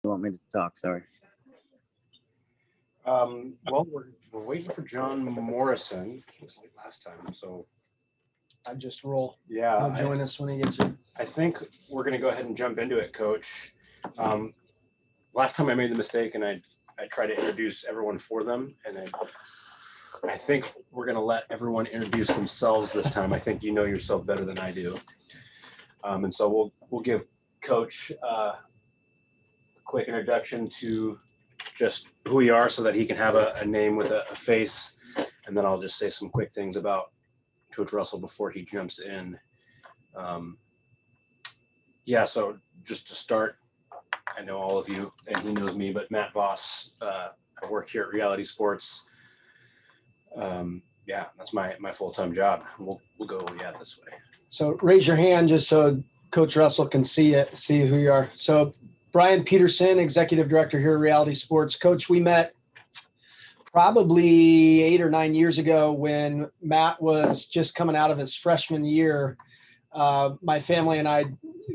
You want me to talk? Sorry. Well, we're waiting for John Morrison. It was late last time, so I just roll. yeah, He'll join us when he gets here. I think we're going to go ahead and jump into it, Coach. Last time I made the mistake, and I tried to introduce everyone for them, and I think we're going to let everyone introduce themselves this time. I think you know yourself better than I do, and so we'll give Coach a quick introduction to just who you are, so that he can have a name with a face, and then I'll just say some quick things about Coach Russell before he jumps in. Yeah, so just to start, I know all of you, and he knows me, but Matt Voss, I work here at Reality Sports. Yeah, that's my full-time job. We'll go this way. So raise your hand just so Coach Russell can see who you are. So Brian Peterson, Executive Director here at Reality Sports. Coach, we met probably 8 or 9 years ago when Matt was just coming out of his freshman year. My family and I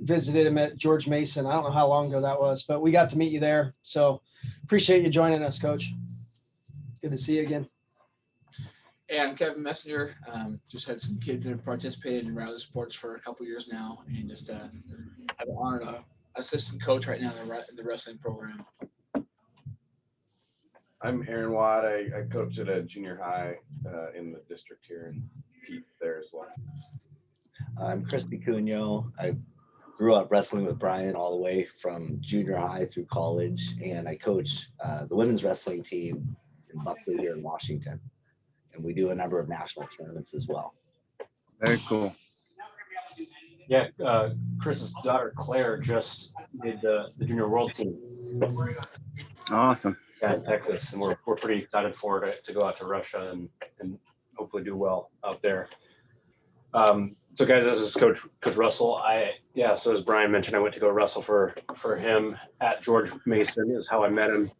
visited him at George Mason. I don't know how long ago that was, but we got to meet you there. So appreciate you joining us, Coach. Good to see you again. Yeah, I'm Kevin Messenger. Just had some kids that have participated in rally sports for a couple years now, and just have the honor to assistant coach right now in the wrestling program. I'm Aaron Watt. I coach at a junior high in the district here and compete there as well. I'm Chris Cunyo. I grew up wrestling with Brian all the way from junior high through college, and I coach the women's wrestling team in Buckley here in Washington. And we do a number of national tournaments as well. Very cool. Yeah, Chris's daughter Claire just did the junior world team. Awesome. Yeah, in Texas, and we're pretty excited for her to go out to Russia and hopefully do well out there. So guys, this is Coach Russell. So as Brian mentioned, I went to go wrestle for him at George Mason is how I met him.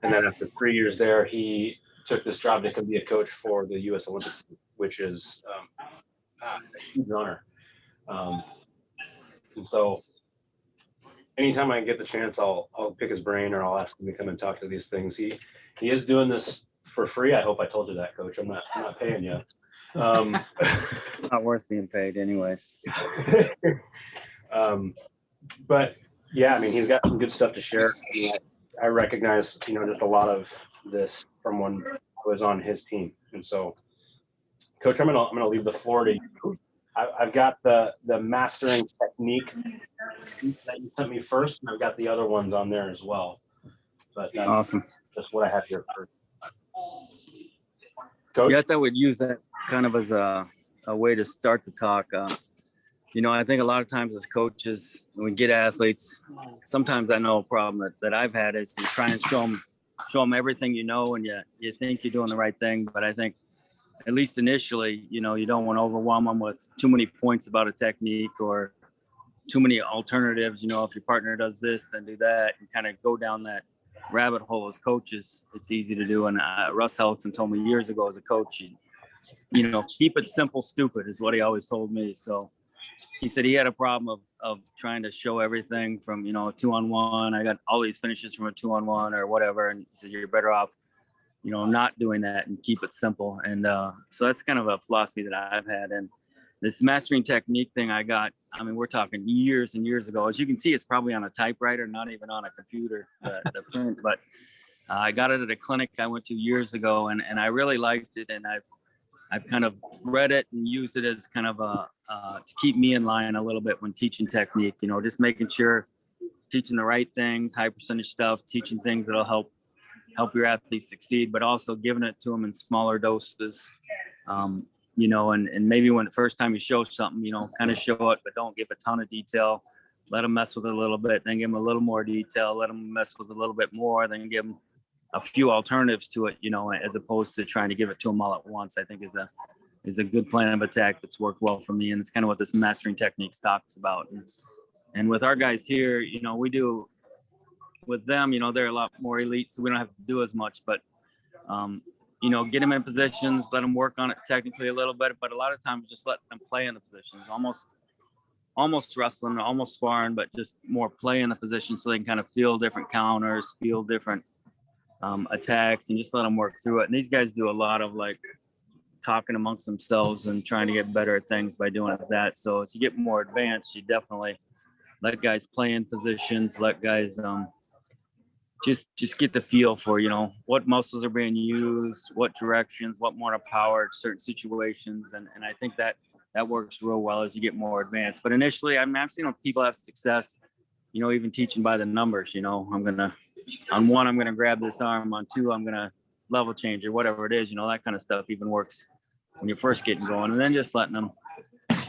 And then after 3 years there, he took this job to be a coach for the U.S. Olympics, which is a huge honor. And so anytime I get the chance, I'll pick his brain or I'll ask him to come and talk to these things. He is doing this for free. I hope I told you that, Coach. I'm not paying you. Not worth being paid anyways. But yeah, I mean, he's got some good stuff to share. I recognize, just a lot of this from when I was on his team. And so, Coach, I'm gonna leave the floor to you. I've got the mastering technique that you sent me first, and I've got the other ones on there as well. But Awesome. That's what I have here first. Coach? Yeah, I thought we'd use that kind of as a way to start the talk. I think a lot of times as coaches, when we get athletes, sometimes I know a problem that I've had is to try and show them everything and you think you're doing the right thing. But I think at least initially, you don't want to overwhelm them with too many points about a technique or too many alternatives. If your partner does this, then do that, and kind of go down that rabbit hole as coaches. It's easy to do. And Russ Hellickson told me years ago as a coach, keep it simple, stupid is what he always told me. So he said he had a problem of trying to show everything from, a 2-on-1. I got all these finishes from a 2-on-1 or whatever. And he said, you're better off, not doing that and keep it simple. And so that's kind of a philosophy that I've had. And this mastering technique thing we're talking years and years ago. As you can see, it's probably on a typewriter, not even on a computer, the print. But I got it at a clinic I went to years ago, and I really liked it. And I've kind of read it and used it as kind of to keep me in line a little bit when teaching technique, just making sure teaching the right things, high percentage stuff, teaching things that'll help your athletes succeed, but also giving it to them in smaller doses. And maybe when the first time you show something, kind of show it, but don't give a ton of detail. Let them mess with it a little bit, then give them a little more detail, let them mess with it a little bit more, then give them a few alternatives to it, as opposed to trying to give it to them all at once. I think is a good plan of attack that's worked well for me. And it's kind of what this mastering techniques talks about. And with our guys here, we do with them, they're a lot more elite, so we don't have to do as much, but get them in positions, let them work on it technically a little bit, but a lot of times just let them play in the positions. almost wrestling, almost sparring, but just more play in the position so they can kind of feel different counters, feel different attacks, and just let them work through it. And these guys do a lot of like talking amongst themselves and trying to get better at things by doing that. So as you get more advanced, you definitely let guys play in positions, let guys just get the feel for, you know, what muscles are being used, what directions, what more power, certain situations. And I think that works real well as you get more advanced. But initially, I mean, I've seen people have success, you know, even teaching by the numbers. You know, on one, I'm going to grab this arm. On two, I'm going to level change or whatever it is. You know, that kind of stuff even works when you're first getting going. And then just letting them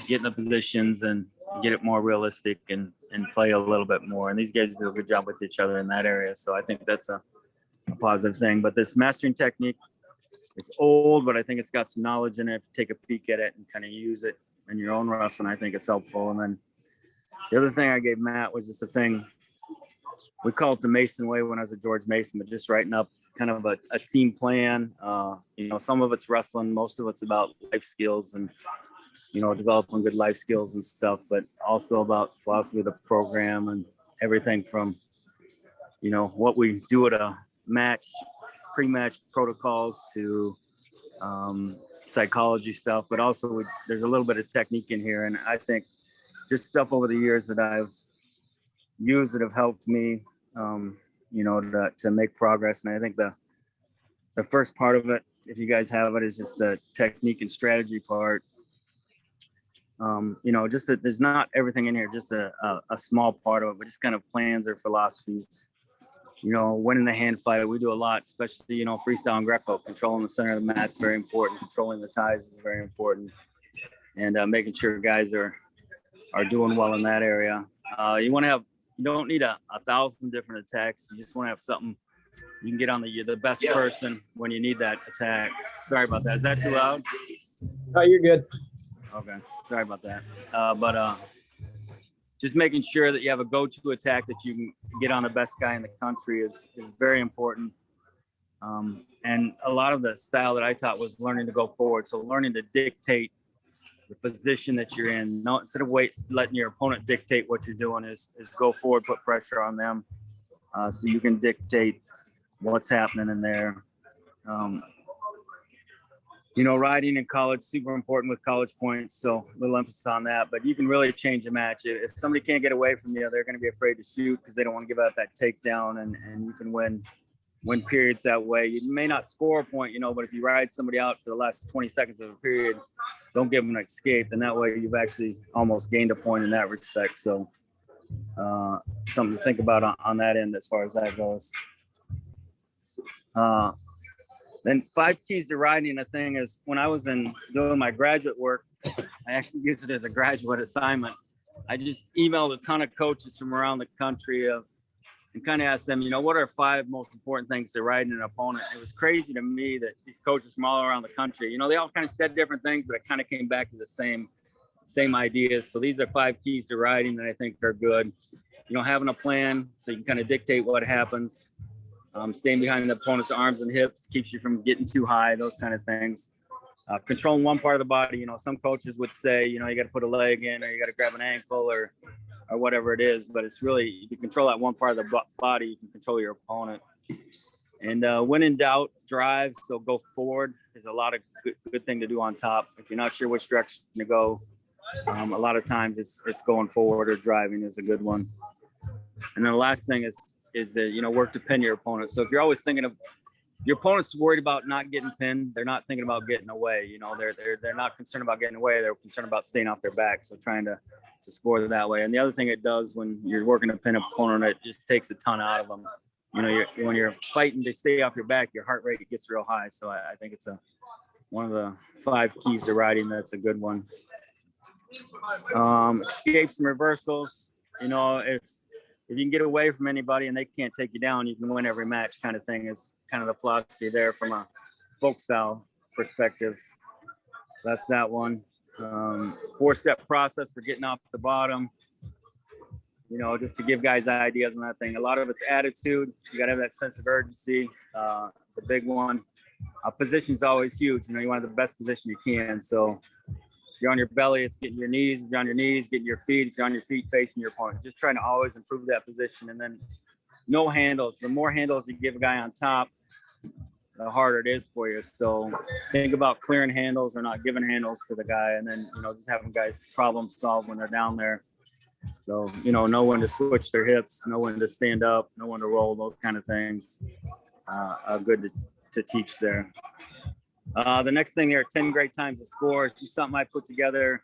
get in the positions and get it more realistic and play a little bit more. And these guys do a good job with each other in that area. So I think that's a positive thing. But this mastering technique, it's old, but I think it's got some knowledge in it. If you take a peek at it and kind of use it in your own wrestling, I think it's helpful. And then the other thing I gave Matt was just a thing, we call it the Mason way when I was at George Mason, but just writing up kind of a team plan. You know, some of it's wrestling, most of it's about life skills and, you know, developing good life skills and stuff, but also about philosophy of the program and everything from, you know, what we do at a match, pre-match protocols to psychology stuff, but also there's a little bit of technique in here. And I think just stuff over the years that I've used that have helped me, you know, to make progress. And I think the first part of it, if you guys have it, is just the technique and strategy part. You know, just that there's not everything in here, just a small part of it, but just kind of plans or philosophies. You know, winning the hand fight, we do a lot, especially, you know, freestyle and Greco. Controlling the center of the mat is very important. Controlling the ties is very important. And making sure guys are doing well in that area. You don't need a 1,000 different attacks. You just want to have something you can get on the best person when you need that attack. Sorry about that. Is that too loud? Oh, you're good. Okay. Sorry about that. But just making sure that you have a go-to attack that you can get on the best guy in the country is very important. And a lot of the style that I taught was learning to go forward. So learning to dictate the position that you're in. No, instead of letting your opponent dictate what you're doing is go forward, put pressure on them, so you can dictate what's happening in there. You know, riding in college, super important with college points. So a little emphasis on that, but you can really change a match. If somebody can't get away from you, they're going to be afraid to shoot because they don't want to give out that takedown, and you can win periods that way. You may not score a point, you know, but if you ride somebody out for the last 20 seconds of a period, don't give them an escape. And that way you've actually almost gained a point in that respect. So something to think about on that end as far as that goes. Then 5 keys to riding. The thing is, when I was doing my graduate work, I actually used it as a graduate assignment. I just emailed a ton of coaches from around the country and kind of asked them, you know, what are 5 most important things to riding an opponent? It was crazy to me that these coaches from all around the country, you know, they all kind of said different things, but it kind of came back to the same ideas. So these are 5 keys to riding that I think are good. You know, having a plan so you can kind of dictate what happens. Staying behind the opponent's arms and hips keeps you from getting too high, those kind of things. Controlling one part of the body. You know, some coaches would say, you know, you got to put a leg in, or you got to grab an ankle, or whatever it is. But it's really, you can control that one part of the body, you can control your opponent. And when in doubt, drive. So go forward is a lot of good thing to do on top. If you're not sure which direction to go, a lot of times it's going forward or driving is a good one. And then the last thing is you know, work to pin your opponent. So if you're always thinking of your opponent's worried about not getting pinned, they're not thinking about getting away. You know, they're not concerned about getting away. They're concerned about staying off their back. So trying to score that way. And the other thing it does when you're working to pin an opponent, it just takes a ton out of them. You know, when you're fighting to stay off your back, your heart rate gets real high. So I think it's one of the 5 keys to riding. That's a good one. Escapes and reversals. You know, if you can get away from anybody and they can't take you down, you can win every match, kind of thing is kind of the philosophy there from a folk style perspective. So that's that one. 4-step process for getting off the bottom. You know, just to give guys ideas on that thing. A lot of it's attitude. You got to have that sense of urgency. It's a big one. Position's always huge. You know, you want the best position you can. So you're on your belly, it's getting your knees. If you're on your knees, getting your feet. If you're on your feet, facing your opponent. Just trying to always improve that position. And then no handles. The more handles you give a guy on top, the harder it is for you. So think about clearing handles or not giving handles to the guy. And then, just having guys problem solve when they're down there. So, know when to switch their hips, know when to stand up, know when to roll, those kind of things are good to teach there. The next thing there, 10 great times to score, is just something I put together.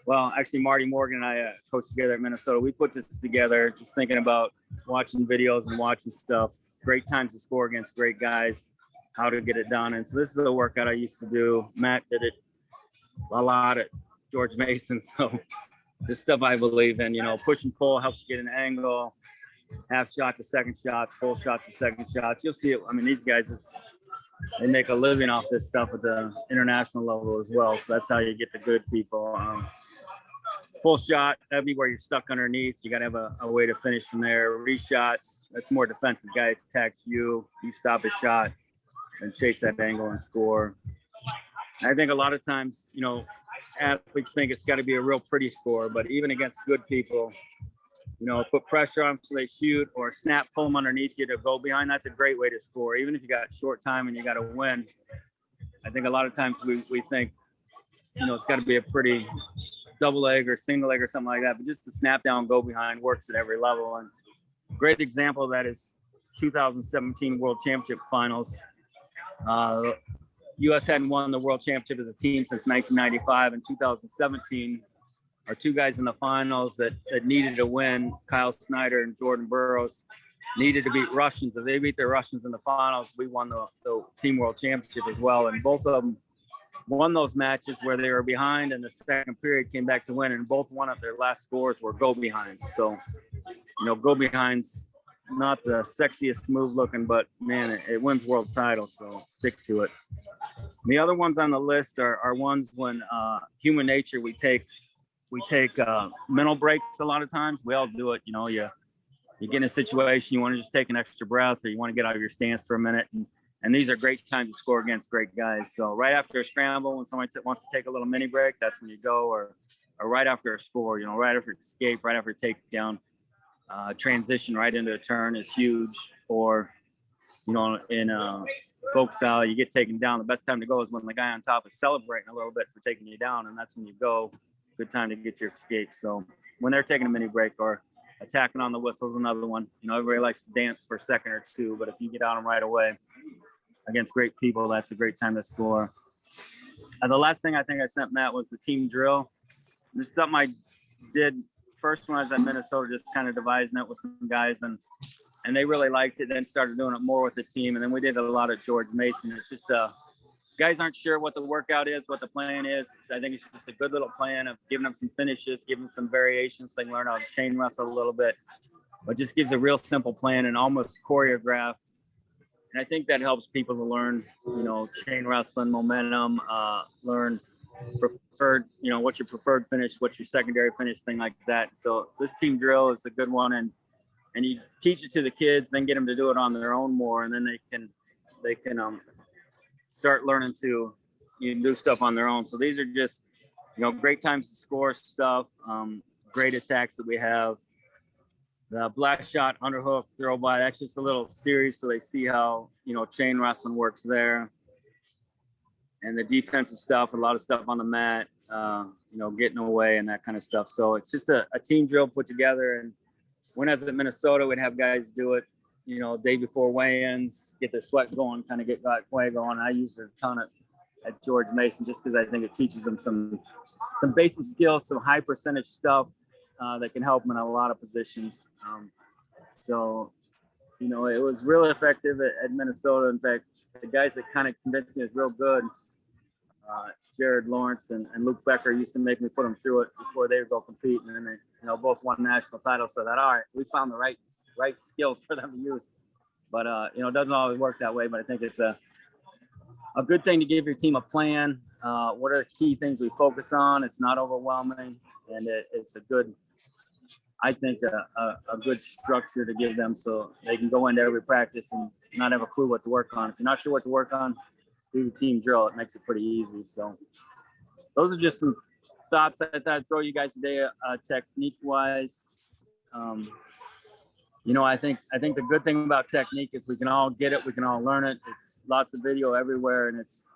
Well, actually, Marty Morgan and I coached together at Minnesota. We put this together just thinking about watching videos and watching stuff. Great times to score against great guys, how to get it done. And so this is a workout I used to do. Matt did it a lot at George Mason. So this stuff I believe in, push and pull helps you get an angle, half shots to second shots, full shots to second shots. You'll see it. I mean, these guys, they make a living off this stuff at the international level as well. So that's how you get the good people. Full shot, that'd be where you're stuck underneath. You got to have a way to finish from there. Reshots, that's more defensive. Guy attacks you, you stop his shot and chase that angle and score. I think a lot of times, athletes think it's got to be a real pretty score, but even against good people, put pressure on them so they shoot, or snap, pull them underneath you to go behind. That's a great way to score. Even if you got short time and you got to win, I think a lot of times we think, it's got to be a pretty double leg or single leg or something like that. But just to snap down, go behind works at every level. And great example of that is 2017 World Championship Finals. U.S. hadn't won the World Championship as a team since 1995. In 2017, our two guys in the finals that needed to win, Kyle Snyder and Jordan Burroughs, needed to beat Russians. If they beat the Russians in the finals, we won the Team World Championship as well. And both of them won those matches where they were behind, and the second period came back to win, and both won up. Their last scores were go behinds. So, go behinds, not the sexiest move looking, but man, it wins world titles. So stick to it. And the other ones on the list are ones when human nature, we take mental breaks a lot of times. We all do it. You get in a situation, you want to just take an extra breath, or you want to get out of your stance for a minute. And these are great times to score against great guys. So right after a scramble, when somebody wants to take a little mini break, that's when you go, or right after a score, right after escape, right after takedown, transition right into a turn is huge. Or, in folk style, you get taken down. The best time to go is when the guy on top is celebrating a little bit for taking you down, and that's when you go. Good time to get your escape. So when they're taking a mini break or attacking on the whistle is another one. Everybody likes to dance for a second or two, but if you get on them right away against great people, that's a great time to score. The last thing I think I sent Matt was the team drill. This is something I did first when I was at Minnesota, just kind of devising it with some guys, and they really liked it, then started doing it more with the team. And then we did a lot at George Mason. It's just guys aren't sure what the workout is, what the plan is. I think it's just a good little plan of giving them some finishes, giving them some variations. They can learn how to chain wrestle a little bit, but just gives a real simple plan and almost choreographed. And I think that helps people to learn, chain wrestling, momentum, learn preferred, what's your preferred finish, what's your secondary finish, thing like that. So this team drill is a good one, and you teach it to the kids, then get them to do it on their own more, and then they can start learning to do stuff on their own. So these are just, great times to score stuff, great attacks that we have. The blast shot, underhook, throw by, that's just a little series so they see how, chain wrestling works there. And the defensive stuff, a lot of stuff on the mat, getting away and that kind of stuff. So it's just a team drill put together. And when I was at Minnesota, we'd have guys do it, day before weigh-ins, get their sweat going, kind of get that way going. I use it a ton at George Mason just because I think it teaches them some basic skills, some high percentage stuff that can help them in a lot of positions. So, it was really effective at Minnesota. In fact, the guys that kind of convinced me is real good, Jared Lawrence and Luke Becker used to make me put them through it before they would go compete. And then they, both won national titles. So that, all right, we found the right skills for them to use. But, it doesn't always work that way. But I think it's a good thing to give your team a plan. What are the key things we focus on? It's not overwhelming. And it's a good, I think, a good structure to give them so they can go into every practice and not have a clue what to work on. If you're not sure what to work on, do the team drill. It makes it pretty easy. So those are just some thoughts I thought I'd throw you guys today, technique wise. You know, I think the good thing about technique is we can all get it, we can all learn it. It's lots of video everywhere, and it's,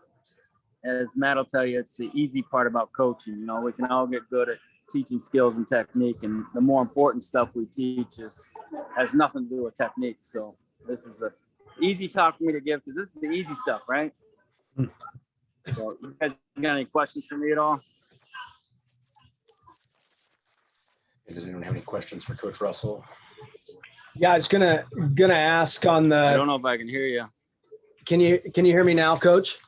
as Matt will tell you, it's the easy part about coaching. You know, we can all get good at teaching skills and technique, and the more important stuff we teach has nothing to do with technique. So this is a easy talk for me to give because this is the easy stuff, right? So you guys got any questions for me at all? Does anyone have any questions for Coach Russell? Yeah, I was gonna ask on I the. don't know if I can hear you. Can you hear me now, Coach?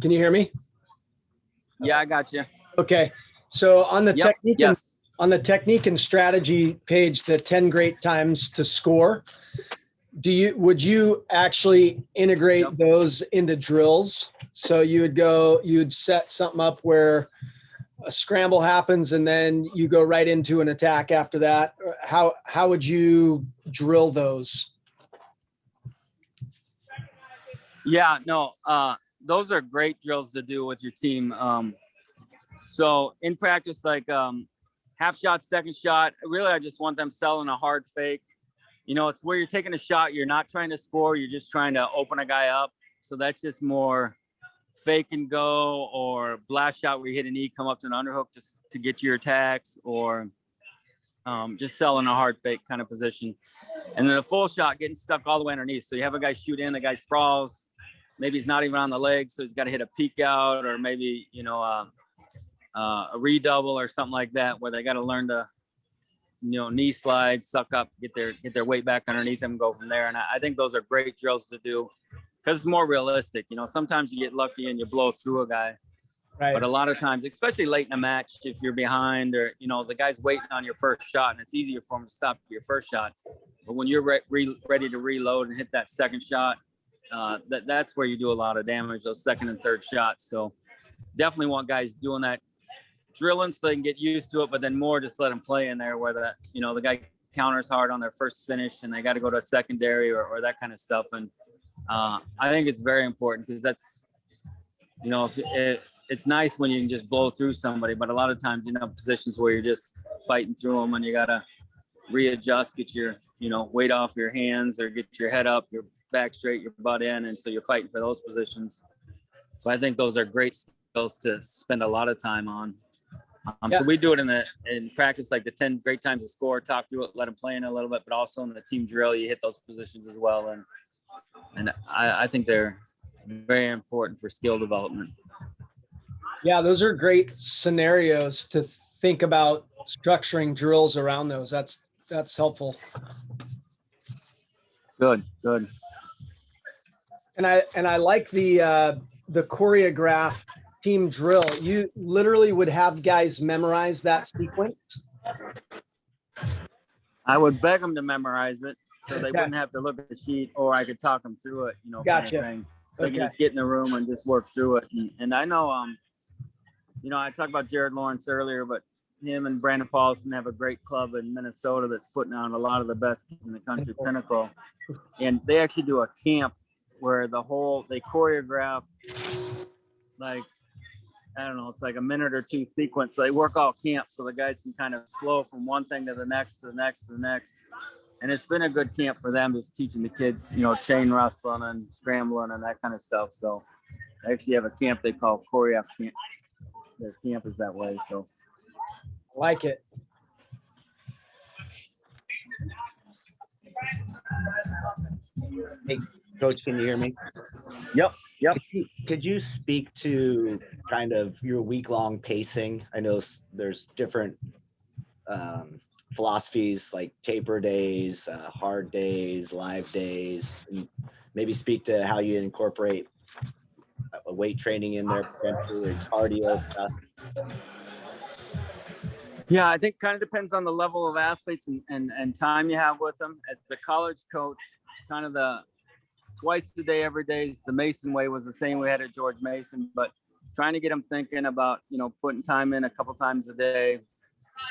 Can you hear me? Yeah, I got you. Okay. So on the Yep. technique Yes. on the technique and strategy page, the 10 great times to score, would you actually integrate Yep. those into drills? So you'd set something up where a scramble happens and then you go right into an attack after that. How would you drill those? Yeah, no, those are great drills to do with your team. So in practice, like half shot, second shot, really, I just want them selling a hard fake. You know, it's where you're taking a shot. You're not trying to score. You're just trying to open a guy up. So that's just more fake and go, or blast shot where you hit a knee, come up to an underhook just to get to your attacks, or just selling a hard fake kind of position. And then a full shot getting stuck all the way underneath. So you have a guy shoot in, the guy sprawls. Maybe he's not even on the leg, so he's got to hit a peek out, or maybe, you know, a redouble or something like that, where they got to learn to, you know, knee slide, suck up, get their weight back underneath them, go from there. And I think those are great drills to do because it's more realistic. You know, sometimes you get lucky and you blow through a guy, Right. but a lot of times, especially late in a match, if you're behind or, you know, the guy's waiting on your first shot and it's easier for him to stop your first shot. But when you're ready to reload and hit that second shot, that's where you do a lot of damage, those second and third shots. So definitely want guys doing that, drilling so they can get used to it, but then more just let them play in there where the, you know, the guy counters hard on their first finish and they got to go to a secondary or that kind of stuff. And I think it's very important because that's, you know, it's nice when you can just blow through somebody, but a lot of times, you know, positions where you're just fighting through them and you got to readjust, get your, you know, weight off your hands or get your head up, your back straight, your butt in. And so you're fighting for those positions. So I think those are great skills to spend a lot of time on. So we do it in practice, like the 10 great times to score, talk through it, let them play in a little bit, but also in the team drill, you hit those positions as well. And I think they're very important for skill development. Yeah, those are great scenarios to think about structuring drills around those. That's helpful. Good. And I like the choreographed team drill. You literally would have guys memorize that sequence. I would beg them to memorize it so they Okay. wouldn't have to look at the sheet, or I could talk them through it, you know, Gotcha. kind of thing. So you Okay. can just get in the room and just work through it. And I know, you know, I talked about Jared Lawrence earlier, but him and Brandon Paulson have a great club in Minnesota that's putting on a lot of the best kids in the country, Pinnacle. And they actually do a camp where they choreograph, like, I don't know, it's like a minute or two sequence. So they work all camp so the guys can kind of flow from one thing to the next, to the next, to the next. And it's been a good camp for them, just teaching the kids, you know, chain wrestling and scrambling and that kind of stuff. So they actually have a camp they call Choreograph Camp. Their camp is that way. So I like it. Hey, Coach, can you hear me? Yep. Could you speak to kind of your week-long pacing? I know there's different philosophies like taper days, hard days, live days, and maybe speak to how you incorporate weight training in there, potentially cardio stuff. Yeah, I think kind of depends on the level of athletes and time you have with them. As a college coach, kind of the twice a day, every day is the Mason way, was the same we had at George Mason, but trying to get them thinking about, you know, putting time in a couple times a day.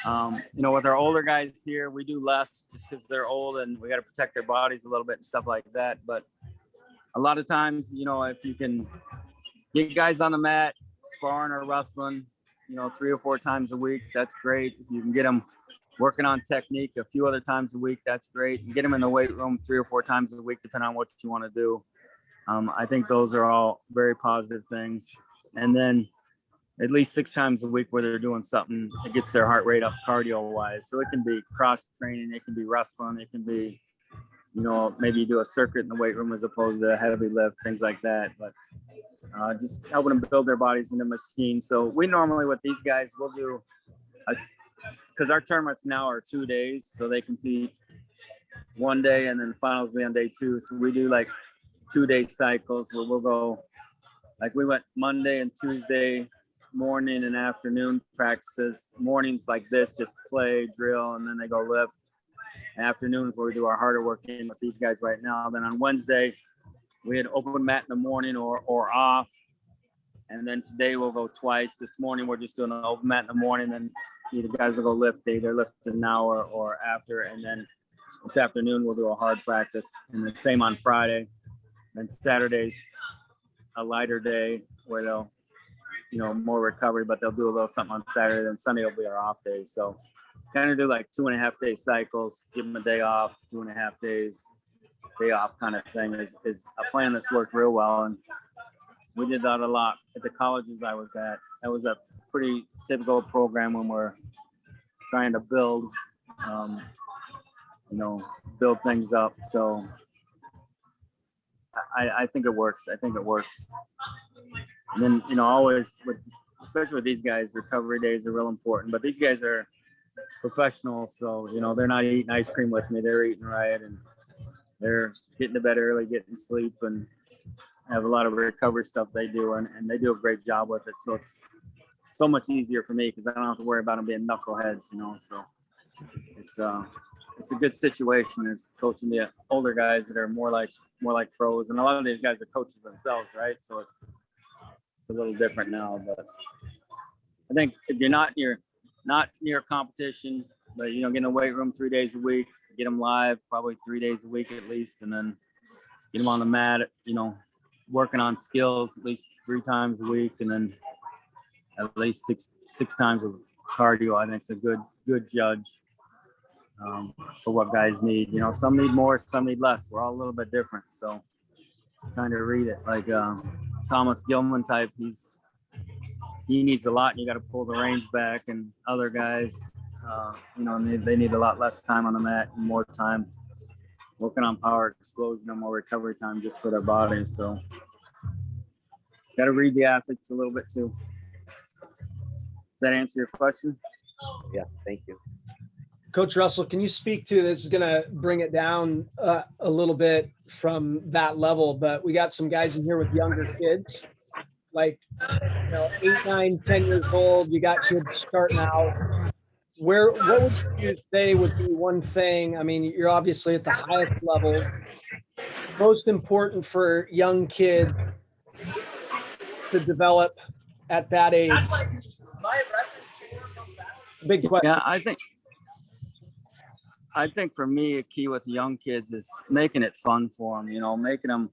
You know, with our older guys here, we do less just because they're old and we got to protect their bodies a little bit and stuff like that. But a lot of times, you know, if you can get guys on the mat, sparring or wrestling, 3 or 4 times a week, that's great. If you can get them working on technique a few other times a week, that's great. And get them in the weight room 3 or 4 times a week, depending on what you want to do. I think those are all very positive things. And then at least 6 times a week where they're doing something that gets their heart rate up cardio wise. So it can be cross training, it can be wrestling, it can be, maybe you do a circuit in the weight room as opposed to a heavy lift, things like that. But just helping them build their bodies into machines. So we normally with these guys, we'll do, because our tournaments now are 2 days, so they compete one day and then the finals will be on day 2. So we do like 2-day cycles where we'll go, like we went Monday and Tuesday morning and afternoon practices. Mornings like this, just play, drill, and then they go lift. Afternoons where we do our harder work in with these guys right now. Then on Wednesday, we had open mat in the morning or off. And then today we'll go twice. This morning we're just doing an open mat in the morning. Then the guys will go lift. They either lift an hour or after. And then this afternoon we'll do a hard practice. And the same on Friday. Then Saturday's a lighter day where they'll, more recovery, but they'll do a little something on Saturday. Then Sunday will be our off day. So kind of do like 2.5-day cycles, give them a day off, 2.5 days, day off kind of thing is a plan that's worked real well. And we did that a lot at the colleges I was at. That was a pretty typical program when we're trying to build, build things up. So I think it works. And then, always, especially with these guys, recovery days are real important. But these guys are professionals, so, they're not eating ice cream with me. They're eating right, and they're getting to bed early, getting sleep, and have a lot of recovery stuff they do, and they do a great job with it. So it's so much easier for me because I don't have to worry about them being knuckleheads, So it's a good situation as coaching the older guys that are more like pros, and a lot of these guys are coaches themselves, right? So it's a little different now, but I think if you're not near competition, but get in the weight room 3 days a week, get them live probably 3 days a week at least, and then get them on the mat, working on skills at least 3 times a week, and then at least six times of cardio. I think it's a good judge for what guys need. Some need more, some need less. We're all a little bit different, so kind of read it like Thomas Gilman type. He needs a lot, and you got to pull the range back. And other guys, they need a lot less time on the mat and more time working on power, explosion, and more recovery time just for their bodies. So, got to read the athletes a little bit too. Does that answer your question? Yes, thank you. Coach Russell, can you speak to this? Is going to bring it down a little bit from that level, but we got some guys in here with younger kids, like 8, 9, 10 years old. You got kids starting out. What would you say would be one thing? I mean, you're obviously at the highest level. Most important for young kids to develop at that age. Big question. Yeah, I think for me, a key with young kids is making it fun for them, making them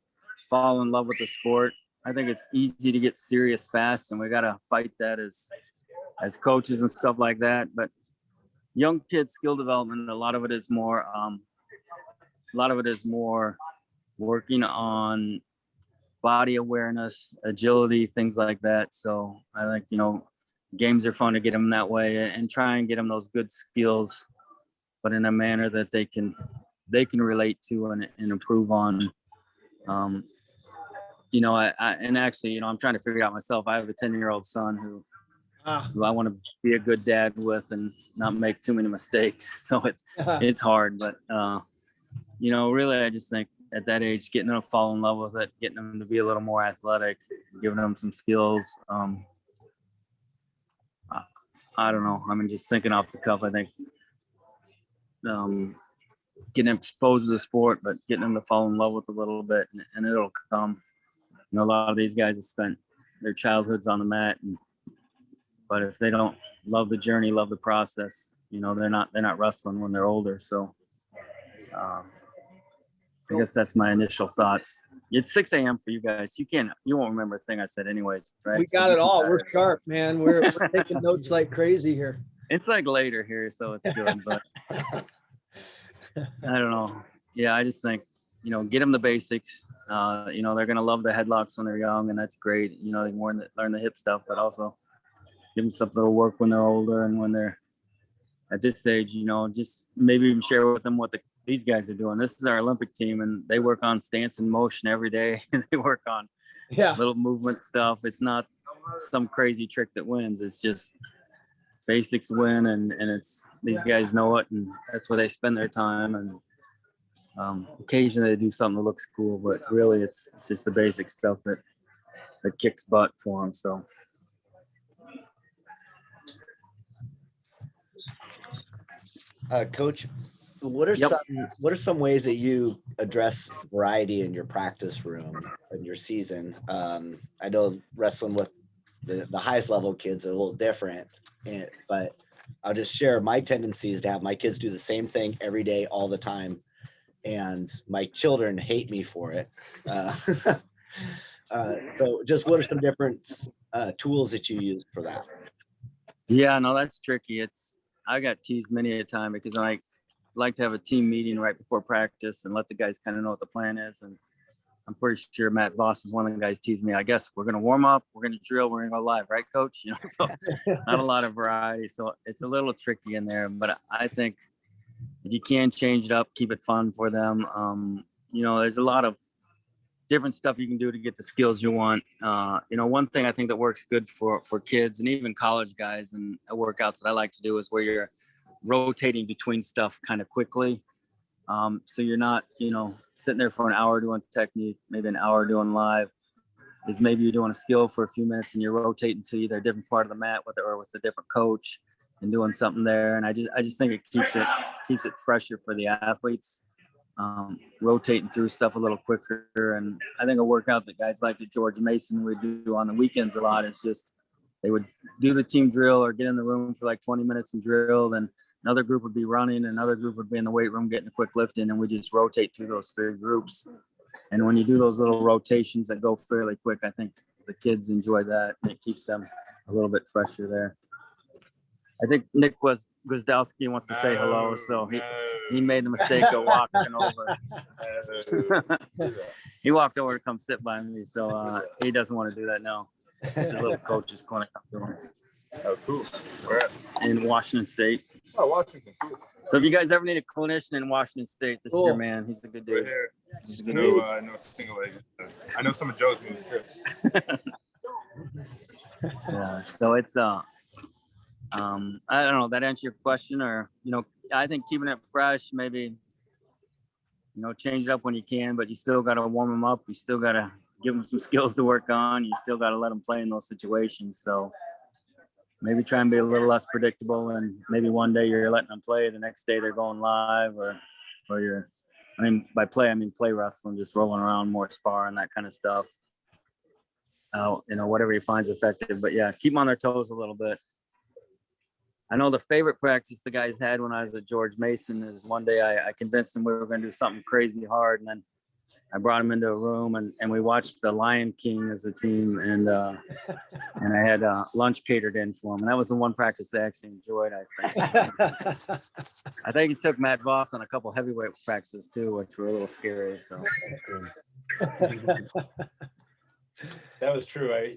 fall in love with the sport. I think it's easy to get serious fast, and we got to fight that as coaches and stuff like that. But young kids' skill development, a lot of it is more working on body awareness, agility, things like that. So I think, games are fun to get them that way and try and get them those good skills, but in a manner that they can relate to and improve on. I'm trying to figure out myself. I have a 10-year-old son who I want to be a good dad with and not make too many mistakes. So it's hard, but really, I just think at that age, getting them to fall in love with it, getting them to be a little more athletic, giving them some skills. I don't know. I mean, just thinking off the cuff, I think getting them exposed to the sport, but getting them to fall in love with it a little bit, and it'll come. A lot of these guys have spent their childhoods on the mat, but if they don't love the journey, love the process, they're not wrestling when they're older. So I guess that's my initial thoughts. It's 6 a.m. for you guys. You won't remember a thing I said anyways, right? We So got you're it too all. tired. We're sharp, man. We're taking notes like crazy here. It's like later here, so it's good. But I don't know. Yeah, I just think, get them the basics. They're going to love the headlocks when they're young, and that's great. They learn the hip stuff, but also give them something to work when they're older and when they're at this age, just maybe even share with them what these guys are doing. This is our Olympic team, and they work on stance and motion every day. They work on little movement stuff. It's not some crazy trick that wins. It's just basics win, and it's these guys know it, and that's where they spend their time. And occasionally they do something that looks cool, but really it's just the basic stuff that kicks butt for them. So. Coach, what are some ways that you address variety in your practice room in your season? I know wrestling with the highest level kids are a little different, but I'll just share my tendency is to have my kids do the same thing every day, all the time, and my children hate me for it. So just what are some different tools that you use for that? Yeah, no, that's tricky. I got teased many a time because I like to have a team meeting right before practice and let the guys kind of know what the plan is. And I'm pretty sure Matt Voss is one of the guys teased me. I guess we're going to warm up, we're going to drill, we're going to go live, right, Coach? So not a lot of variety. So it's a little tricky in there. But I think if you can change it up, keep it fun for them. There's a lot of different stuff you can do to get the skills you want. One thing I think that works good for kids and even college guys and workouts that I like to do is where you're rotating between stuff kind of quickly. So you're not, sitting there for an hour doing technique, maybe an hour doing live. Is maybe you're doing a skill for a few minutes and you're rotating to either a different part of the mat with a different coach and doing something there. And I just think it keeps it fresher for the athletes. Rotating through stuff a little quicker. And I think a workout that guys like at George Mason would do on the weekends a lot is just they would do the team drill or get in the room for like 20 minutes and drill. Then another group would be running, another group would be in the weight room getting a quick lift in, and we just rotate through those three groups. And when you do those little rotations that go fairly quick, I think the kids enjoy that and it keeps them a little bit fresher there. I think Nick Gwizdowski wants to say hello, so he made the mistake of walking over. He walked over to come sit by me, so he doesn't want to do that now. It's a little coach's corner. Oh, cool. Where at? In Washington State. Oh, Washington. Cool. So if you guys ever need a clinician in Washington State, this is your man. He's a good dude. Right here. He's a good dude. I know a single agent. I know some of Joe's moves too. Yeah, so it's I don't know, that answer your question, or I think keeping it fresh, maybe change it up when you can, but you still got to warm them up, you still got to give them some skills to work on, you still got to let them play in those situations. So maybe try and be a little less predictable, and maybe one day you're letting them play, the next day they're going live, or you're, by play I mean play wrestling, just rolling around, more sparring, that kind of stuff. Whatever he finds effective, but yeah, keep them on their toes a little bit. I know the favorite practice the guys had when I was at George Mason is one day I convinced them we were going to do something crazy hard. And then I brought them into a room and we watched The Lion King as a team. And I had lunch catered in for them. And that was the one practice they actually enjoyed, I think. I think he took Matt Voss on a couple heavyweight practices too, which were a little scary. So that was true. They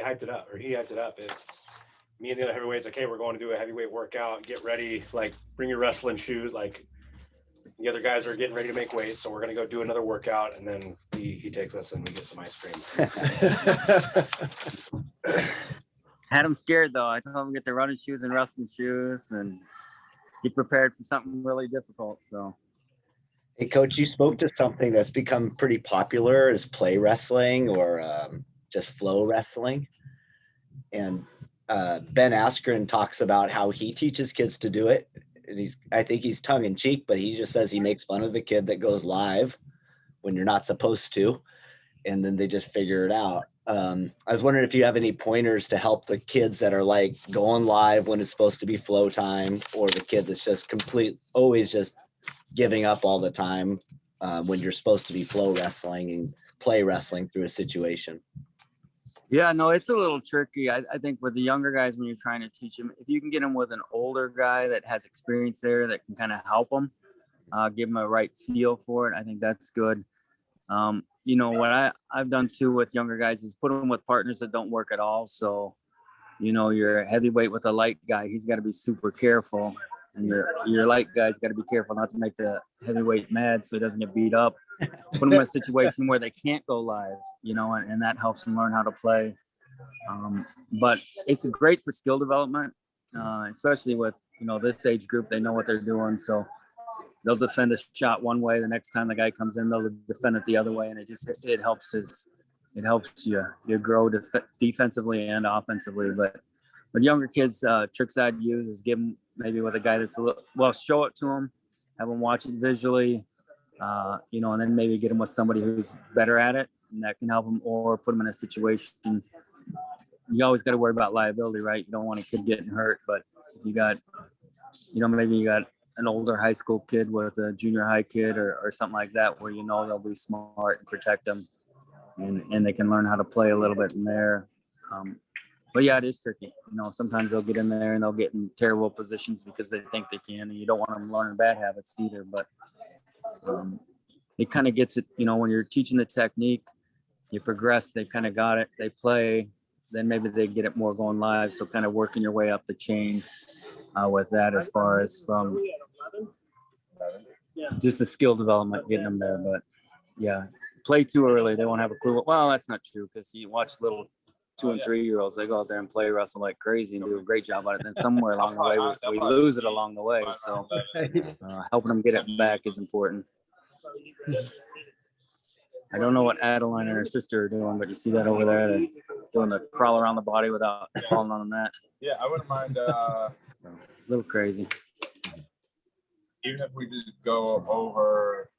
hyped it up, or he hyped it up. Me and the other heavyweights, okay, we're going to do a heavyweight workout, get ready, like bring your wrestling shoes, like the other guys are getting ready to make weight, so we're going to go do another workout. And then he takes us and we get some ice cream. Had them scared though. I told them to get their running shoes and wrestling shoes and get prepared for something really difficult. So hey Coach, you spoke to something that's become pretty popular as play wrestling, or just flow wrestling. And Ben Askren talks about how he teaches kids to do it. And I think he's tongue in cheek, but he just says he makes fun of the kid that goes live when you're not supposed to, and then they just figure it out. I was wondering if you have any pointers to help the kids that are like going live when it's supposed to be flow time, or the kid that's just always just giving up all the time. when you're supposed to be flow wrestling and play wrestling through a situation. Yeah, no, it's a little tricky. I think with the younger guys, when you're trying to teach them, if you can get them with an older guy that has experience there that can kind of help them, give them a right feel for it, I think that's good. What I've done too with younger guys is put them with partners that don't work at all. So, you're a heavyweight with a light guy, he's got to be super careful. And your light guy's got to be careful not to make the heavyweight mad so he doesn't get beat up. Put them in a situation where they can't go live, and that helps them learn how to play. But it's great for skill development, especially with, this age group. They know what they're doing. So they'll defend a shot one way. The next time the guy comes in, they'll defend it the other way. And it helps you grow defensively and offensively. But younger kids, tricks I'd use is give them maybe with a guy that's show it to them, have them watch it visually, and then maybe get them with somebody who's better at it and that can help them, or put them in a situation. You always got to worry about liability, right? You don't want a kid getting hurt, but if you got, maybe you got an older high school kid with a junior high kid or something like that, where, they'll be smart and protect them and they can learn how to play a little bit in there. But yeah, it is tricky. Sometimes they'll get in there and they'll get in terrible positions because they think they can, and you don't want them learning bad habits either. But it kind of gets it, when you're teaching the technique, you progress, they kind of got it, they play, then maybe they get it more going live. So kind of working your way up the chain with that, as far as from just the skill development, getting them there. But yeah, play too early, they won't have a clue. Well, that's not true, because you watch little 2 and 3 year olds, they go out there and play wrestle like crazy and do a great job at it. Then somewhere along the way, we lose it along the way. So helping them get it back is important. I don't know what Adeline and her sister are doing, but you see that over there, they're doing the crawl around the body without falling on the mat. Yeah, I wouldn't mind. A little crazy. Even if we just go over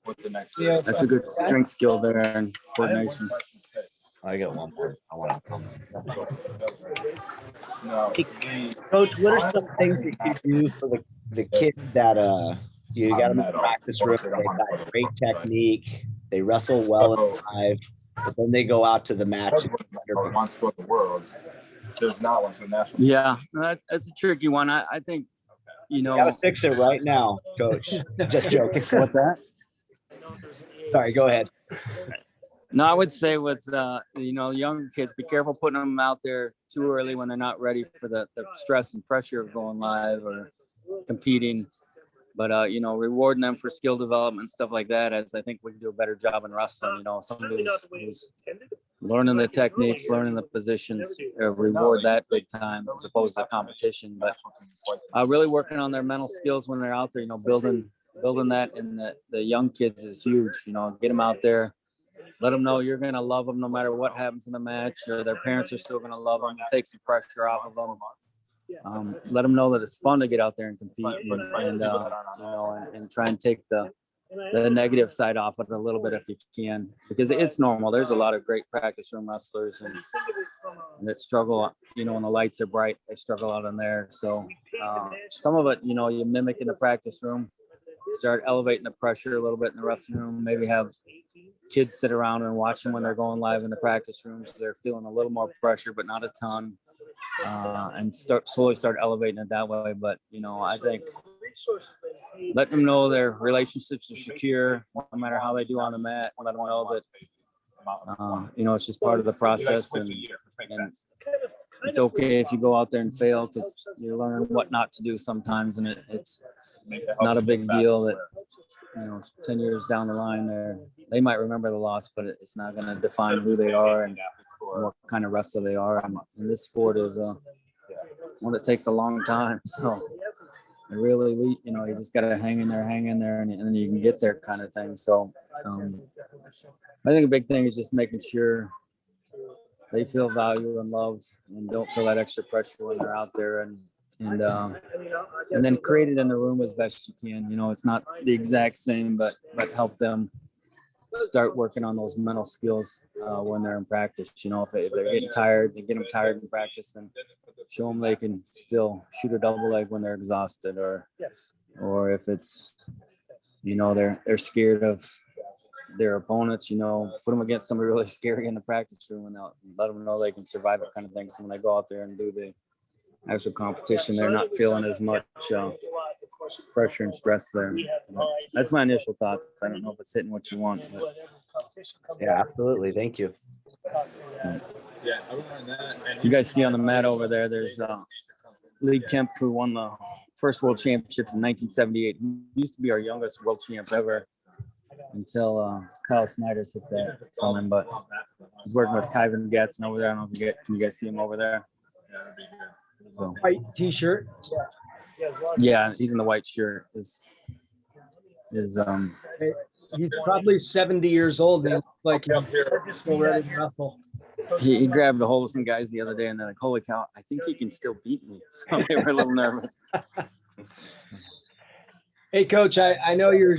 with the next. Yeah, That's a good strength skill there and coordination. I got one more. I want to. No, Coach, what are some things that you do for the kids that you got them in the practice room? They got great technique. They wrestle well in live, but then they go out to the match. wants to go to the world. There's not one for national. Yeah, that's a tricky one. I think, You gotta fix it right now, Coach. Just joking. What's that? Sorry, go ahead. No, I would say with younger kids, be careful putting them out there too early when they're not ready for the stress and pressure of going live or competing. But rewarding them for skill development, stuff like that, as I think we can do a better job in wrestling. Somebody who's learning the techniques, learning the positions, reward that big time as opposed to competition. But really working on their mental skills when they're out there, building that in the young kids is huge. Get them out there. Let them know you're going to love them no matter what happens in the match, or their parents are still going to love them. Take some pressure off of them. Let them know that it's fun to get out there and compete, and try and take the negative side off of it a little bit if you can, because it's normal. There's a lot of great practice room wrestlers and that struggle, when the lights are bright, they struggle out in there. So some of it, you mimic in the practice room, start elevating the pressure a little bit in the wrestling room, maybe have kids sit around and watch them when they're going live in the practice room, so they're feeling a little more pressure, but not a ton, and slowly start elevating it that way. But I think letting them know their relationships are secure, no matter how they do on the mat, let them know that it's just part of the process, and it's okay if you go out there and fail, because you're learning what not to do sometimes, and it's not a big deal that 10 years down the line they might remember the loss, but it's not going to define who they are and what kind of wrestler they are. And this sport is one that takes a long time, so it really, you just got to hang in there, and then you can get there, kind of thing. So I think a big thing is just making sure they feel valued and loved, and don't feel that extra pressure when they're out there, and then create it in the room as best you can. It's not the exact same, but help them start working on those mental skills when they're in practice. If they're getting tired, they get them tired in practice, then show them they can still shoot a double leg when they're exhausted, or if it's they're scared of their opponents, put them against somebody really scary in the practice room, and they'll let them know they can survive that kind of thing. So when they go out there and do the actual competition, they're not feeling as much pressure and stress there. But that's my initial thoughts. I don't know if it's hitting what you want. But. Yeah, absolutely. Thank you. Yeah, other than that, and You guys see on the mat over there, there's Lee Kemp, who won the first world championships in 1978. He used to be our youngest world champ ever until Kyle Snyder took that from him. But he's working with Kyvan Gatson over there. I don't know if can you guys see him over there? So, White t-shirt. yeah, he's in the white shirt. Is He's probably 70 years old. And he looks like he's still ready to wrestle. he grabbed a hold of some guys the other day, and they're like, "Holy cow! I think he can still beat me." So they were a little nervous. Hey, Coach, I know you're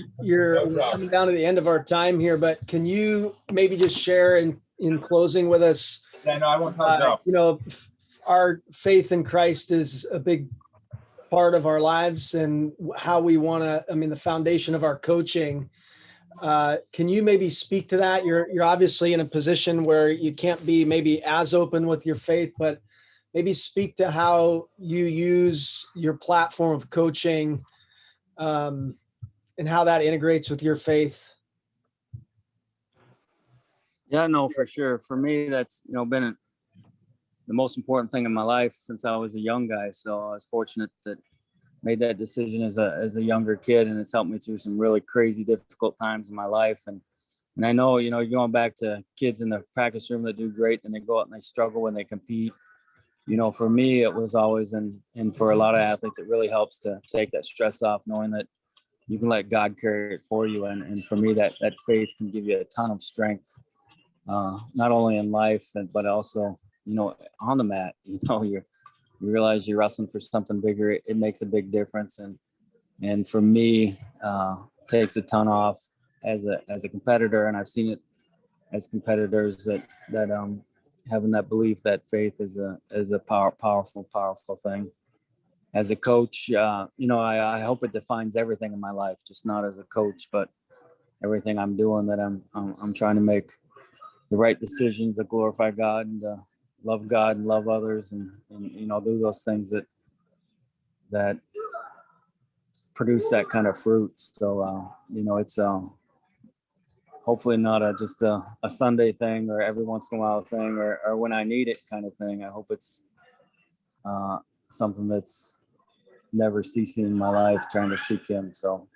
coming down to the end of our time here, but can you maybe just share in closing with us? yeah, no, I won't talk about. Our faith in Christ is a big part of our lives and how we want to. I mean, the foundation of our coaching. Can you maybe speak to that? You're obviously in a position where you can't be maybe as open with your faith, but maybe speak to how you use your platform of coaching and how that integrates with your faith. Yeah, no, for sure. For me, that's been the most important thing in my life since I was a young guy. So I was fortunate that made that decision as a younger kid, and it's helped me through some really crazy, difficult times in my life. And I know, you're going back to kids in the practice room that do great, and they go out and they struggle when they compete. For me, it was always, and for a lot of athletes, it really helps to take that stress off, knowing that you can let God carry it for you. And for me, that faith can give you a ton of strength, not only in life, but also, on the mat. You realize you're wrestling for something bigger. It makes a big difference. And for me, takes a ton off as a competitor. And I've seen it as competitors that having that belief, that faith is a powerful thing. As a coach, I hope it defines everything in my life, just not as a coach, but everything I'm doing, that I'm trying to make the right decision to glorify God and love God and love others, and do those things that produce that kind of fruit. So it's hopefully not just a Sunday thing or every once in a while thing or when I need it kind of thing. I hope it's something that's never ceasing in my life, trying to seek Him. So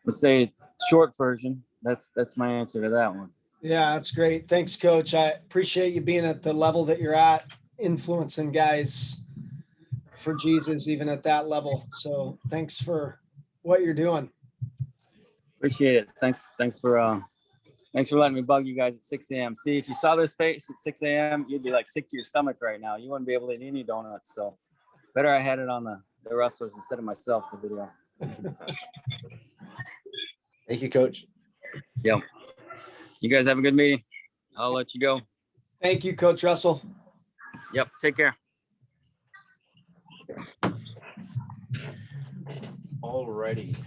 let's say short version. That's my answer to that one. Yeah, that's great. Thanks, Coach. I appreciate you being at the level that you're at, influencing guys for Jesus, even at that level. So thanks for what you're doing. Appreciate it. Thanks for letting me bug you guys at 6 a.m. See, if you saw this face at 6 a.m., you'd be like sick to your stomach right now. You wouldn't be able to eat any donuts. So better I had it on the wrestlers instead of myself, the video. Thank you, Coach. Yep. You guys have a good meeting. I'll let you go. Thank you, Coach Russell. Yep. Take care. Alrighty.